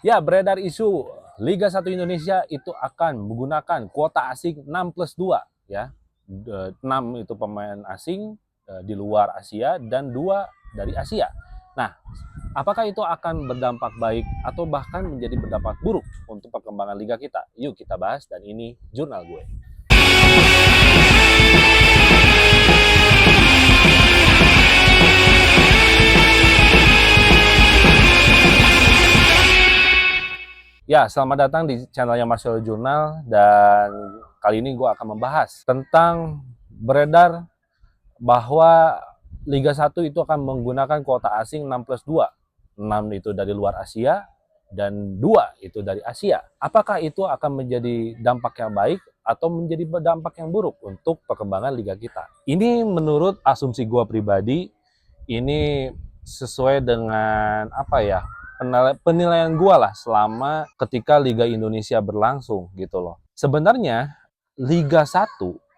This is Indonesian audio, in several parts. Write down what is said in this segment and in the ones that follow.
Ya, beredar isu Liga 1 Indonesia itu akan menggunakan kuota asing 6+2 ya. 6 itu pemain asing di luar Asia dan 2 dari Asia. Nah, apakah itu akan berdampak baik atau bahkan menjadi berdampak buruk untuk perkembangan liga kita? Yuk kita bahas dan ini jurnal gue. Ya, selamat datang di channelnya Marcelo Jurnal dan kali ini gue akan membahas tentang beredar bahwa Liga 1 itu akan menggunakan kuota asing 6+2. 6 itu dari luar Asia dan 2 itu dari Asia. Apakah itu akan menjadi dampak yang baik atau menjadi dampak yang buruk untuk perkembangan liga kita? Ini menurut asumsi gue pribadi, ini sesuai dengan apa ya, penilaian gue lah selama ketika Liga Indonesia berlangsung gitu loh. Sebenarnya Liga 1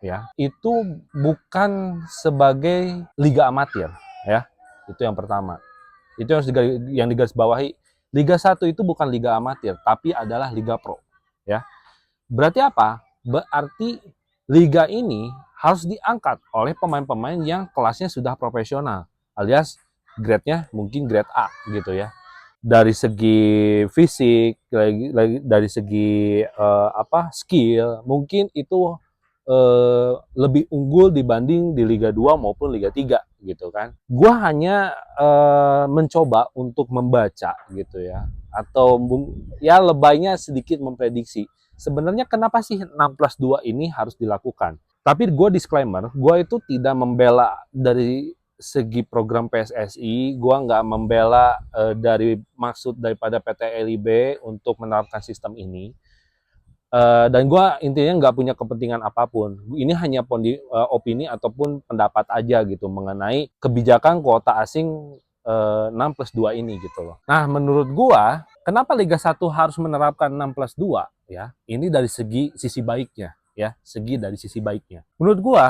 ya itu bukan sebagai liga amatir ya, itu yang pertama. Itu yang digarisbawahi. Liga 1 itu bukan liga amatir tapi adalah liga pro ya. Berarti apa? Berarti liga ini harus diangkat oleh pemain-pemain yang kelasnya sudah profesional, alias grade-nya mungkin grade A gitu ya. Dari segi fisik, dari segi skill, mungkin itu lebih unggul dibanding di Liga 2 maupun Liga 3 gitu kan. Gua hanya mencoba untuk membaca gitu ya, atau ya lebaynya sedikit memprediksi. Sebenarnya kenapa sih 6+2 ini harus dilakukan? Tapi gue disclaimer, gue itu tidak membela dari segi program PSSI, gue nggak membela dari maksud daripada PT LIB untuk menerapkan sistem ini. Dan gue intinya nggak punya kepentingan apapun. Ini hanya opini ataupun pendapat aja gitu mengenai kebijakan kuota asing 6+2 ini gitu loh. Nah menurut gue, kenapa Liga 1 harus menerapkan 6+2 ya? Ini dari sisi baiknya ya, dari sisi baiknya. Menurut gue,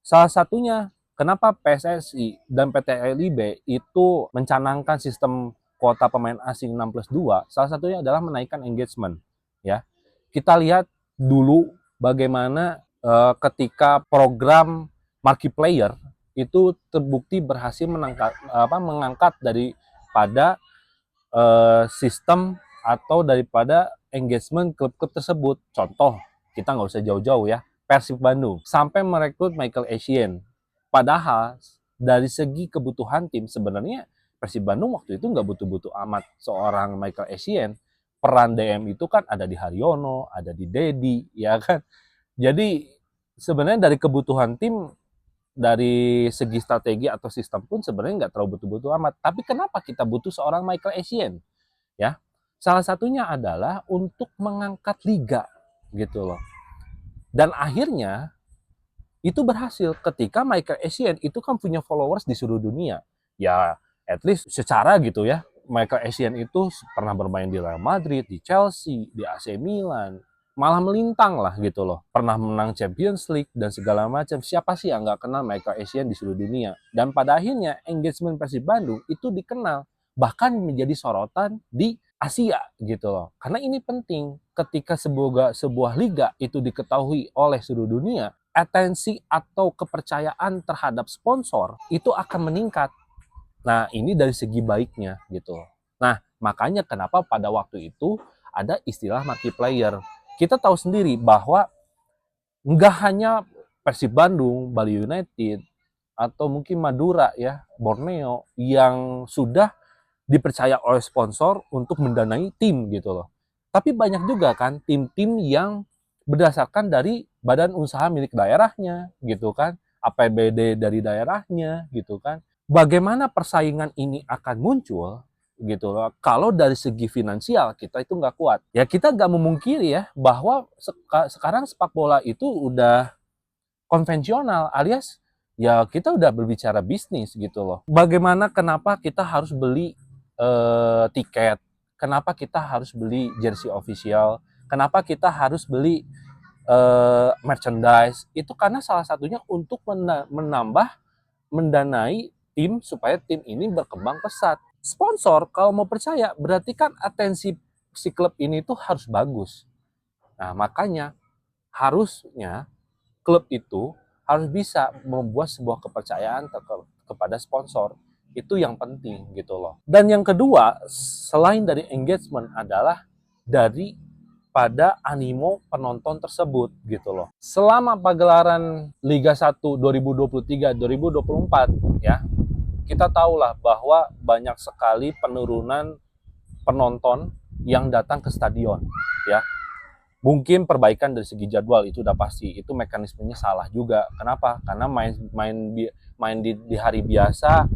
salah satunya kenapa PSSI dan PT LIB itu mencanangkan sistem kuota pemain asing 6+2, salah satunya adalah menaikkan engagement ya. Kita lihat dulu bagaimana ketika program marquee player itu terbukti berhasil mengangkat daripada sistem atau daripada engagement klub-klub tersebut. Contoh, kita nggak usah jauh-jauh ya, Persib Bandung sampai merekrut Michael Essien. Padahal dari segi kebutuhan tim sebenarnya Persib Bandung waktu itu nggak butuh-butuh amat seorang Michael Essien. Peran DM itu kan ada di Haryono, ada di Dedi, ya kan. Jadi sebenarnya dari kebutuhan tim, dari segi strategi atau sistem pun sebenarnya nggak terlalu butuh-butuh amat. Tapi kenapa kita butuh seorang Michael Essien? Ya, salah satunya adalah untuk mengangkat liga gitu loh. Dan akhirnya itu berhasil ketika Michael Essien itu kan punya followers di seluruh dunia. Ya, at least secara gitu ya. Michael Essien itu pernah bermain di Real Madrid, di Chelsea, di AC Milan, malah melintang lah gitu loh. Pernah menang Champions League dan segala macam. Siapa sih yang nggak kenal Michael Essien di seluruh dunia? Dan pada akhirnya engagement Persib Bandung itu dikenal, bahkan menjadi sorotan di Asia gitu loh. Karena ini penting ketika sebuah liga itu diketahui oleh seluruh dunia, atensi atau kepercayaan terhadap sponsor itu akan meningkat. Nah, ini dari segi baiknya gitu. Nah, makanya kenapa pada waktu itu ada istilah marquee player. Kita tahu sendiri bahwa nggak hanya Persib Bandung, Bali United, atau mungkin Madura ya, Borneo yang sudah dipercaya oleh sponsor untuk mendanai tim gitu loh. Tapi banyak juga kan tim-tim yang berdasarkan dari badan usaha milik daerahnya gitu kan, APBD dari daerahnya gitu kan. Bagaimana persaingan ini akan muncul gitu loh. Kalau dari segi finansial kita itu nggak kuat. Ya kita nggak memungkiri ya bahwa sekarang sepak bola itu udah konvensional alias ya kita udah berbicara bisnis gitu loh. Bagaimana kenapa kita harus beli tiket, kenapa kita harus beli jersey official, kenapa kita harus beli merchandise, itu karena salah satunya untuk menambah, mendanai tim supaya tim ini berkembang pesat. Sponsor kalau mau percaya berarti kan atensi si klub ini tuh harus bagus. Nah, makanya harusnya klub itu harus bisa membuat sebuah kepercayaan kepada sponsor. Itu yang penting gitu loh. Dan yang kedua, selain dari engagement adalah dari pada animo penonton tersebut gitu loh. Selama pagelaran Liga 1 2023-2024 ya, kita tahulah bahwa banyak sekali penurunan penonton yang datang ke stadion ya. Mungkin perbaikan dari segi jadwal itu udah pasti, itu mekanismenya salah juga. Kenapa? Karena main di hari biasa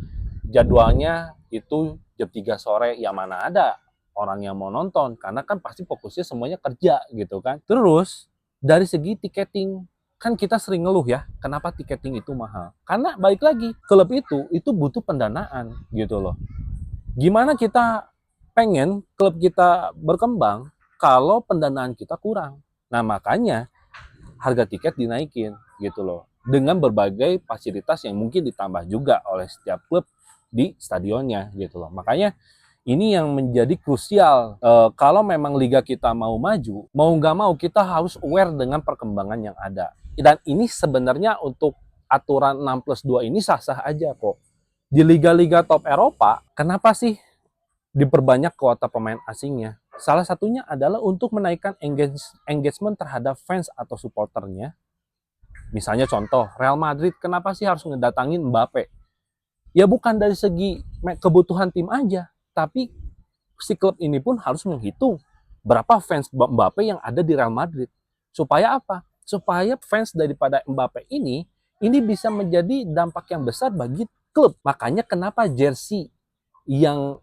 jadwalnya itu jam 3 sore, ya mana ada orang yang mau nonton, karena kan pasti fokusnya semuanya kerja gitu kan. Terus dari segi tiketing, kan kita sering ngeluh ya, kenapa tiketing itu mahal? Karena balik lagi, klub itu butuh pendanaan gitu loh. Gimana kita pengen klub kita berkembang kalau pendanaan kita kurang? Nah, makanya harga tiket dinaikin gitu loh. Dengan berbagai fasilitas yang mungkin ditambah juga oleh setiap klub di stadionnya gitu loh. Makanya ini yang menjadi krusial. Kalau memang liga kita mau maju, mau nggak mau kita harus aware dengan perkembangan yang ada. Dan ini sebenarnya untuk aturan 6+2 ini sah-sah aja kok. Di liga-liga top Eropa, kenapa sih diperbanyak kuota pemain asingnya? Salah satunya adalah untuk menaikkan engagement terhadap fans atau supporternya. Misalnya contoh, Real Madrid kenapa sih harus ngedatangin Mbappe? Ya bukan dari segi kebutuhan tim aja, tapi si klub ini pun harus menghitung berapa fans Mbappe yang ada di Real Madrid. Supaya apa? Supaya fans daripada Mbappe ini bisa menjadi dampak yang besar bagi klub. Makanya kenapa jersey yang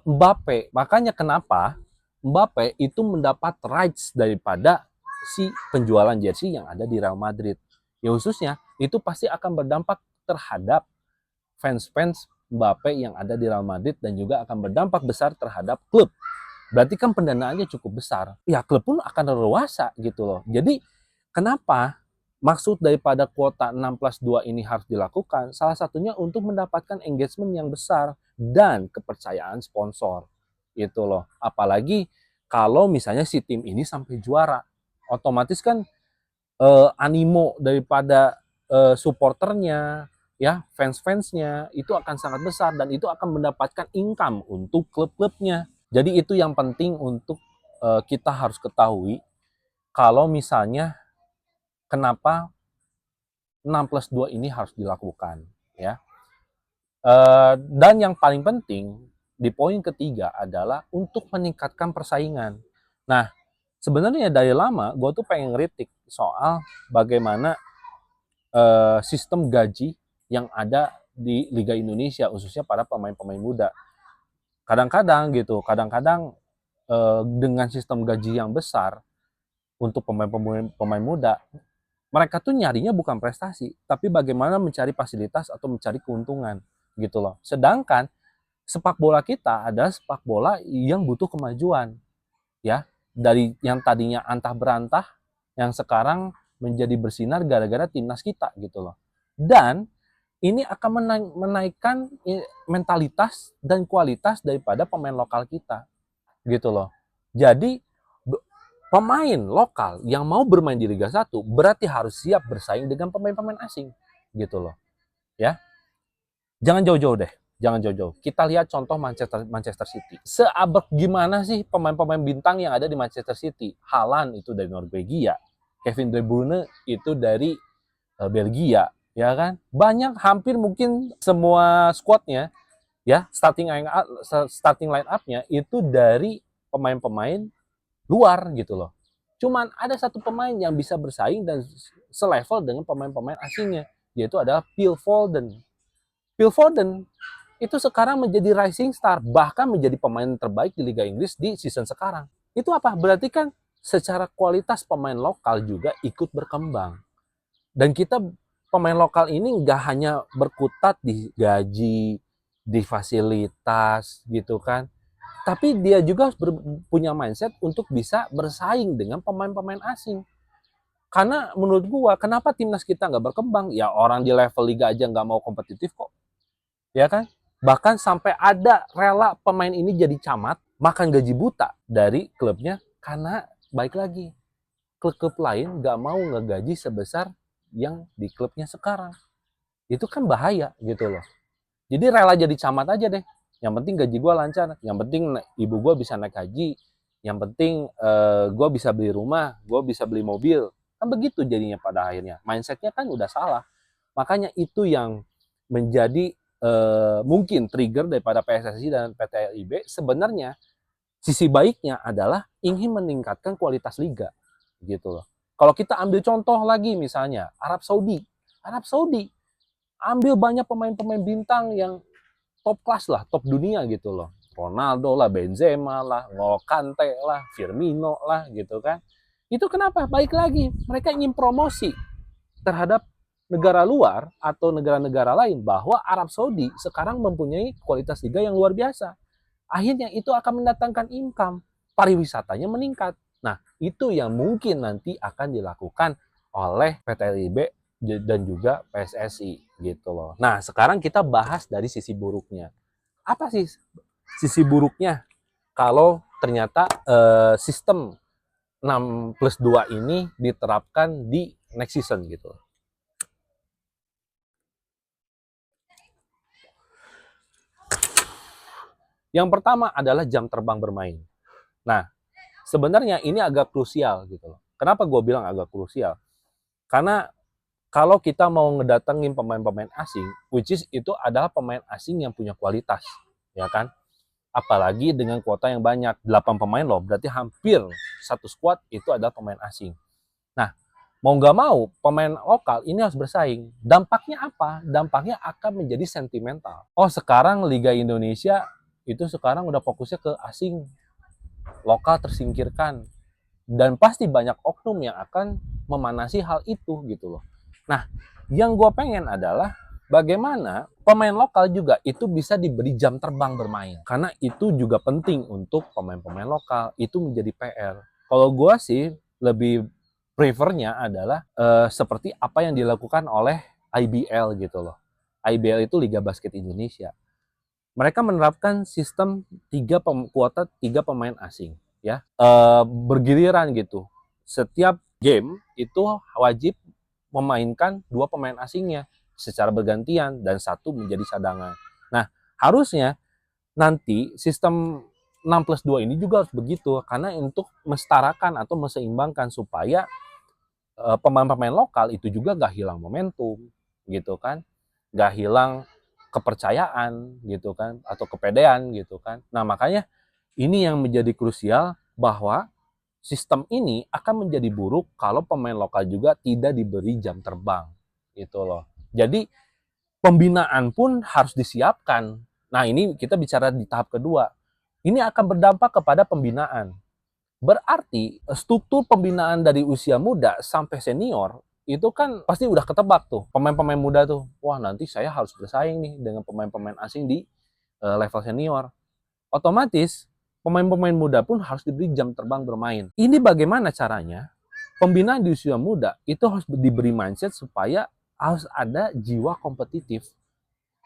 Mbappe, makanya kenapa Mbappe itu mendapat rights daripada si penjualan jersey yang ada di Real Madrid. Ya khususnya itu pasti akan berdampak terhadap fans-fans Mbappe yang ada di Real Madrid dan juga akan berdampak besar terhadap klub. Berarti kan pendanaannya cukup besar. Ya klub pun akan leluasa gitu loh. Jadi kenapa maksud daripada kuota 6+2 ini harus dilakukan? Salah satunya untuk mendapatkan engagement yang besar dan kepercayaan sponsor. Itu loh. Apalagi kalau misalnya si tim ini sampai juara, otomatis kan animo daripada supporternya, ya fans-fansnya itu akan sangat besar dan itu akan mendapatkan income untuk klub-klubnya. Jadi itu yang penting untuk kita harus ketahui kalau misalnya kenapa 6+2 ini harus dilakukan ya. Dan yang paling penting di poin ketiga adalah untuk meningkatkan persaingan. Nah, sebenarnya dari lama gue tuh pengen ngeritik soal bagaimana sistem gaji yang ada di Liga Indonesia, khususnya para pemain-pemain muda. Kadang-kadang dengan sistem gaji yang besar untuk pemain muda, mereka tuh nyarinya bukan prestasi, tapi bagaimana mencari fasilitas atau mencari keuntungan gitu loh. Sedangkan sepak bola kita adalah sepak bola yang butuh kemajuan, ya. Dari yang tadinya antah berantah, yang sekarang menjadi bersinar gara-gara timnas kita gitu loh. Dan ini akan menaikkan mentalitas dan kualitas daripada pemain lokal kita gitu loh. Jadi pemain lokal yang mau bermain di Liga 1 berarti harus siap bersaing dengan pemain-pemain asing gitu loh. Ya. Jangan jauh-jauh deh. Jangan jauh-jauh. Kita lihat contoh Manchester City. Seabrek gimana sih pemain-pemain bintang yang ada di Manchester City? Haaland itu dari Norwegia, Kevin De Bruyne itu dari Belgia, ya kan? Banyak, hampir mungkin semua squadnya, ya starting line up-nya itu dari pemain-pemain luar gitu loh. Cuman ada satu pemain yang bisa bersaing dan selevel dengan pemain-pemain asingnya, yaitu adalah Phil Foden. Phil Foden itu sekarang menjadi rising star, bahkan menjadi pemain terbaik di Liga Inggris di season sekarang. Itu apa? Berarti kan secara kualitas pemain lokal juga ikut berkembang. Dan kita pemain lokal ini nggak hanya berkutat di gaji, di fasilitas gitu kan, tapi dia juga harus punya mindset untuk bisa bersaing dengan pemain-pemain asing. Karena menurut gua, kenapa timnas kita nggak berkembang? Ya orang di level liga aja nggak mau kompetitif kok, ya kan? Bahkan sampai ada rela pemain ini jadi camat makan gaji buta dari klubnya karena baik lagi klub-klub lain nggak mau ngegaji sebesar yang di klubnya sekarang. Itu kan bahaya gitu loh. Jadi rela jadi camat aja deh. Yang penting gaji gue lancar, yang penting ibu gue bisa naik haji, yang penting gue bisa beli rumah, gue bisa beli mobil. Kan begitu jadinya pada akhirnya. Mindsetnya kan udah salah. Makanya itu yang menjadi mungkin trigger daripada PSSI dan PT LIB. Sebenarnya sisi baiknya adalah ingin meningkatkan kualitas liga gitu loh. Kalau kita ambil contoh lagi misalnya Arab Saudi. Arab Saudi ambil banyak pemain-pemain bintang yang top kelas lah, top dunia gitu loh. Ronaldo lah, Benzema lah, N'Golo Kante lah, Firmino lah gitu kan. Itu kenapa? Baik lagi, mereka ingin promosi terhadap negara luar atau negara-negara lain bahwa Arab Saudi sekarang mempunyai kualitas liga yang luar biasa. Akhirnya itu akan mendatangkan income, pariwisatanya meningkat. Nah, itu yang mungkin nanti akan dilakukan oleh PT LIB dan juga PSSI gitu loh. Nah, sekarang kita bahas dari sisi buruknya. Apa sih sisi buruknya kalau ternyata sistem 6+2 ini diterapkan di next season gitu. Yang pertama adalah jam terbang bermain. Nah, sebenarnya ini agak krusial gitu loh. Kenapa gue bilang agak krusial? Karena kalau kita mau ngedatengin pemain-pemain asing, which is itu adalah pemain asing yang punya kualitas, ya kan? Apalagi dengan kuota yang banyak, 8 pemain loh, berarti hampir satu squad itu adalah pemain asing. Nah, mau nggak mau, pemain lokal ini harus bersaing. Dampaknya apa? Dampaknya akan menjadi sentimental. Oh, sekarang Liga Indonesia itu sekarang udah fokusnya ke asing, lokal tersingkirkan. Dan pasti banyak oknum yang akan memanasi hal itu gitu loh. Nah, yang gue pengen adalah bagaimana pemain lokal juga itu bisa diberi jam terbang bermain. Karena itu juga penting untuk pemain-pemain lokal. Itu menjadi PR. Kalau gue sih lebih prefernya adalah seperti apa yang dilakukan oleh IBL gitu loh. IBL itu Liga Basket Indonesia. Mereka menerapkan sistem kuota 3 pemain asing ya, bergiliran gitu. Setiap game itu wajib memainkan 2 pemain asingnya secara bergantian dan 1 menjadi cadangan. Nah, harusnya nanti sistem 6+2 ini juga harus begitu karena untuk mensetarakan atau meseimbangkan supaya pemain-pemain lokal itu juga gak hilang momentum gitu kan, gak hilang kepercayaan gitu kan atau kepedean gitu kan. Nah, makanya ini yang menjadi krusial bahwa sistem ini akan menjadi buruk kalau pemain lokal juga tidak diberi jam terbang gitu loh. Jadi pembinaan pun harus disiapkan. Nah, ini kita bicara di tahap kedua. Ini akan berdampak kepada pembinaan. Berarti struktur pembinaan dari usia muda sampai senior itu kan pasti udah ketebak tuh. Pemain-pemain muda tuh, wah nanti saya harus bersaing nih dengan pemain-pemain asing di level senior. Otomatis pemain-pemain muda pun harus diberi jam terbang bermain. Ini bagaimana caranya? Pembinaan di usia muda itu harus diberi mindset supaya harus ada jiwa kompetitif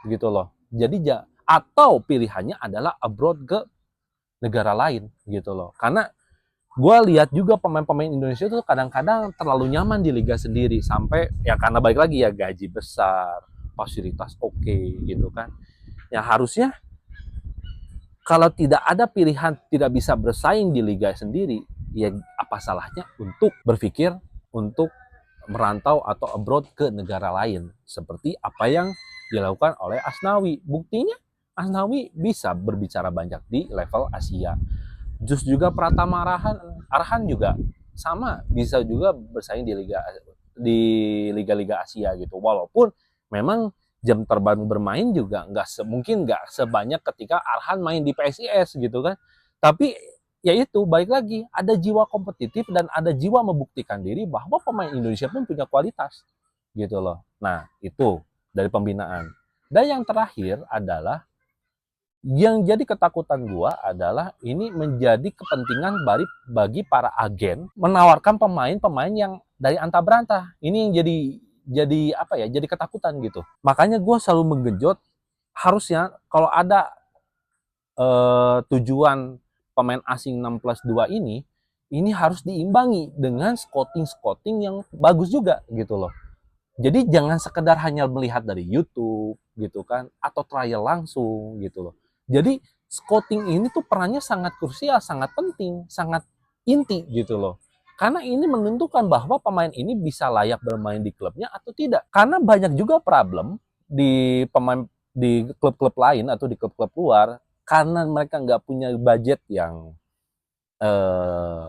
gitu loh. Jadi atau pilihannya adalah abroad ke negara lain gitu loh. Karena gue lihat juga pemain-pemain Indonesia tuh kadang-kadang terlalu nyaman di liga sendiri sampai ya karena balik lagi ya gaji besar, fasilitas oke gitu kan. Ya harusnya kalau tidak ada pilihan tidak bisa bersaing di liga sendiri, ya apa salahnya untuk berpikir untuk merantau atau abroad ke negara lain seperti apa yang dilakukan oleh Asnawi. Buktinya Asnawi bisa berbicara banyak di level Asia. Just juga Pratama Arhan juga sama bisa juga bersaing di liga-liga Asia gitu. Walaupun memang jam terbang bermain juga mungkin nggak sebanyak ketika Arhan main di PSIS gitu kan. Tapi ya itu balik lagi ada jiwa kompetitif dan ada jiwa membuktikan diri bahwa pemain Indonesia pun punya kualitas gitu loh. Nah itu dari pembinaan. Dan yang terakhir adalah yang jadi ketakutan gua adalah ini menjadi kepentingan bagi para agen menawarkan pemain-pemain yang dari antah berantah. Ini yang jadi apa ya? Jadi ketakutan gitu. Makanya gua selalu menggenjot harusnya kalau ada tujuan pemain asing 6+2 ini harus diimbangi dengan scouting yang bagus juga gitu loh. Jadi jangan sekedar hanya melihat dari YouTube gitu kan, atau trial langsung gitu loh. Jadi scouting ini tuh perannya sangat krusial, sangat penting, sangat inti gitu loh. Karena ini menentukan bahwa pemain ini bisa layak bermain di klubnya atau tidak. Karena banyak juga problem di pemain di klub-klub lain atau di klub-klub luar, karena mereka nggak punya budget yang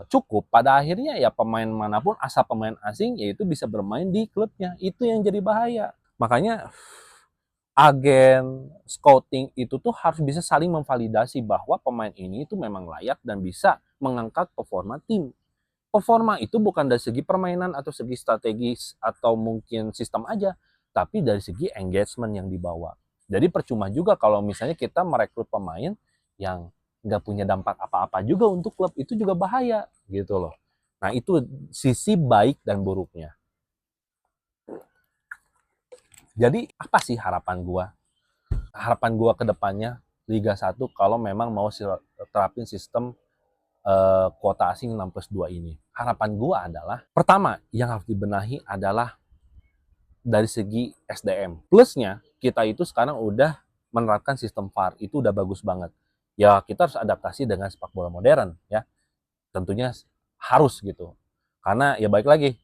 cukup, pada akhirnya ya pemain manapun asal pemain asing yaitu bisa bermain di klubnya. Itu yang jadi bahaya. Makanya agen scouting itu tuh harus bisa saling memvalidasi bahwa pemain ini itu memang layak dan bisa mengangkat performa tim. Performa itu bukan dari segi permainan atau segi strategis atau mungkin sistem aja, tapi dari segi engagement yang dibawa. Jadi percuma juga kalau misalnya kita merekrut pemain yang nggak punya dampak apa-apa juga untuk klub, itu juga bahaya gitu loh. Nah itu sisi baik dan buruknya. Jadi apa sih harapan gua? Harapan gua ke depannya Liga 1 kalau memang mau terapin sistem kuota asing 6+2 ini. Harapan gua adalah, pertama yang harus dibenahi adalah dari segi SDM. Plusnya, kita itu sekarang udah menerapkan sistem VAR, itu udah bagus banget. Ya kita harus adaptasi dengan sepak bola modern ya. Tentunya harus gitu. Karena ya baik lagi,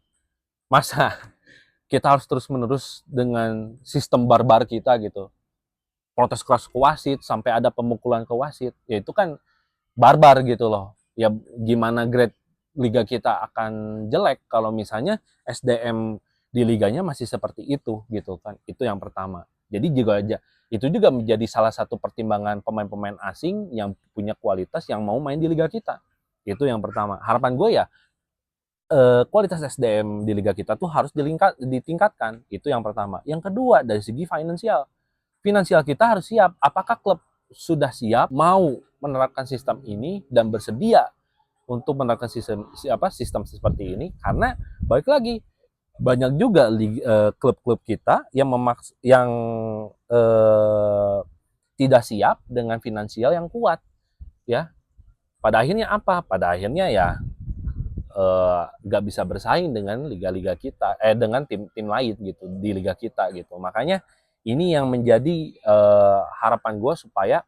masa kita harus terus-menerus dengan sistem barbar kita gitu. Protes keras ke wasit, sampai ada pemukulan ke wasit, ya itu kan barbar gitu loh. Ya gimana grade liga kita akan jelek kalau misalnya SDM di liganya masih seperti itu gitu kan. Itu yang pertama. Jadi juga aja itu juga menjadi salah satu pertimbangan pemain-pemain asing yang punya kualitas yang mau main di liga kita. Itu yang pertama. Harapan gue ya kualitas SDM di liga kita tuh harus ditingkatkan. Itu yang pertama. Yang kedua dari segi finansial. Finansial kita harus siap. Apakah klub sudah siap mau menerapkan sistem ini dan bersedia untuk menerapkan sistem seperti ini? Karena balik lagi banyak juga klub-klub kita yang tidak siap dengan finansial yang kuat ya. Pada akhirnya apa? Pada akhirnya ya nggak bisa bersaing dengan liga-liga kita, dengan tim-tim lain gitu di liga kita gitu. Makanya ini yang menjadi harapan gue supaya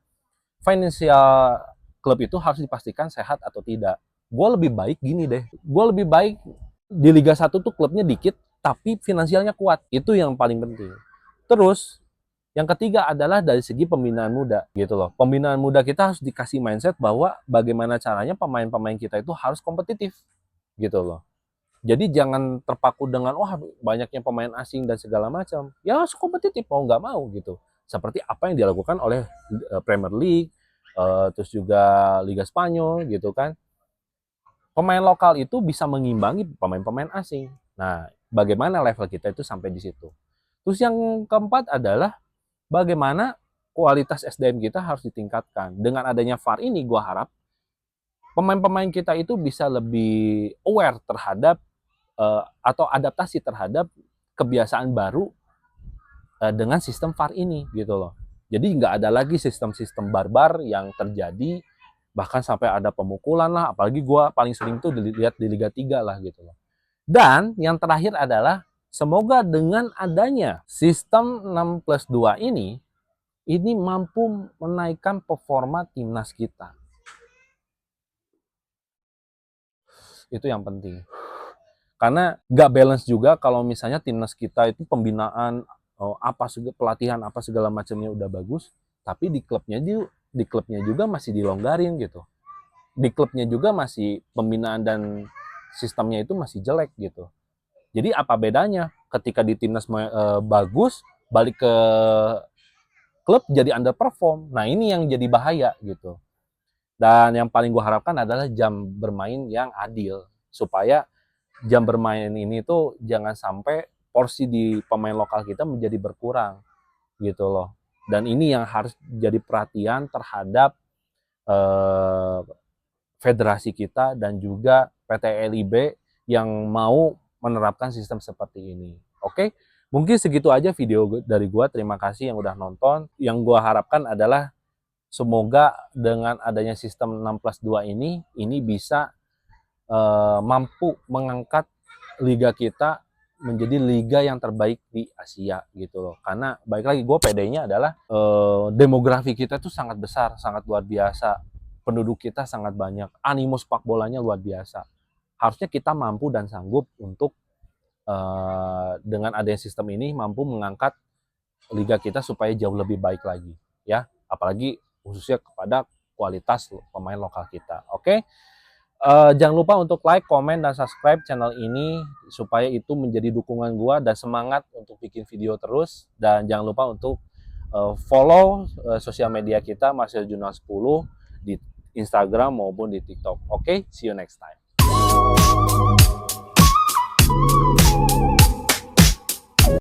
finansial klub itu harus dipastikan sehat atau tidak. Gue lebih baik gini deh, gue lebih baik di Liga 1 tuh klubnya dikit, tapi finansialnya kuat. Itu yang paling penting. Terus, yang ketiga adalah dari segi pembinaan muda gitu loh. Pembinaan muda kita harus dikasih mindset bahwa bagaimana caranya pemain-pemain kita itu harus kompetitif gitu loh. Jadi jangan terpaku dengan wah banyaknya pemain asing dan segala macam. Ya harus kompetitif mau nggak mau gitu. Seperti apa yang dilakukan oleh Premier League, terus juga Liga Spanyol gitu kan. Pemain lokal itu bisa mengimbangi pemain-pemain asing. Nah, bagaimana level kita itu sampai di situ. Terus yang keempat adalah bagaimana kualitas SDM kita harus ditingkatkan. Dengan adanya VAR ini, gue harap pemain-pemain kita itu bisa lebih aware terhadap atau adaptasi terhadap kebiasaan baru dengan sistem VAR ini gitu loh. Jadi nggak ada lagi sistem-sistem barbar yang terjadi, bahkan sampai ada pemukulan lah, apalagi gue paling sering tuh dilihat di Liga 3 lah gitu loh. Dan yang terakhir adalah semoga dengan adanya sistem 6+2 ini mampu menaikkan performa timnas kita. Itu yang penting. Karena nggak balance juga kalau misalnya timnas kita itu pembinaan, pelatihan apa segala macamnya udah bagus, tapi di klubnya juga masih dilonggarin gitu. Di klubnya juga masih pembinaan dan sistemnya itu masih jelek gitu. Jadi apa bedanya ketika di timnas bagus, balik ke klub jadi underperform. Nah ini yang jadi bahaya gitu. Dan yang paling gue harapkan adalah jam bermain yang adil. Supaya jam bermain ini tuh jangan sampai porsi di pemain lokal kita menjadi berkurang gitu loh. Dan ini yang harus jadi perhatian terhadap federasi kita dan juga PT LIB yang mau menerapkan sistem seperti ini. Oke, mungkin segitu aja video dari gua. Terima kasih yang udah nonton. Yang gua harapkan adalah semoga dengan adanya sistem 6+2 ini bisa mampu mengangkat liga kita menjadi liga yang terbaik di Asia gitu loh. Karena baik lagi gue pedenya adalah demografi kita tuh sangat besar, sangat luar biasa. Penduduk kita sangat banyak, animo sepak bolanya luar biasa. Harusnya kita mampu dan sanggup untuk dengan adanya sistem ini mampu mengangkat liga kita supaya jauh lebih baik lagi ya, apalagi khususnya kepada kualitas pemain lokal kita. Oke. Jangan lupa untuk like, komen, dan subscribe channel ini supaya itu menjadi dukungan gua dan semangat untuk bikin video terus. Dan jangan lupa untuk follow sosial media kita Marcel Jurnal 10 di Instagram maupun di TikTok. Oke, see you next time.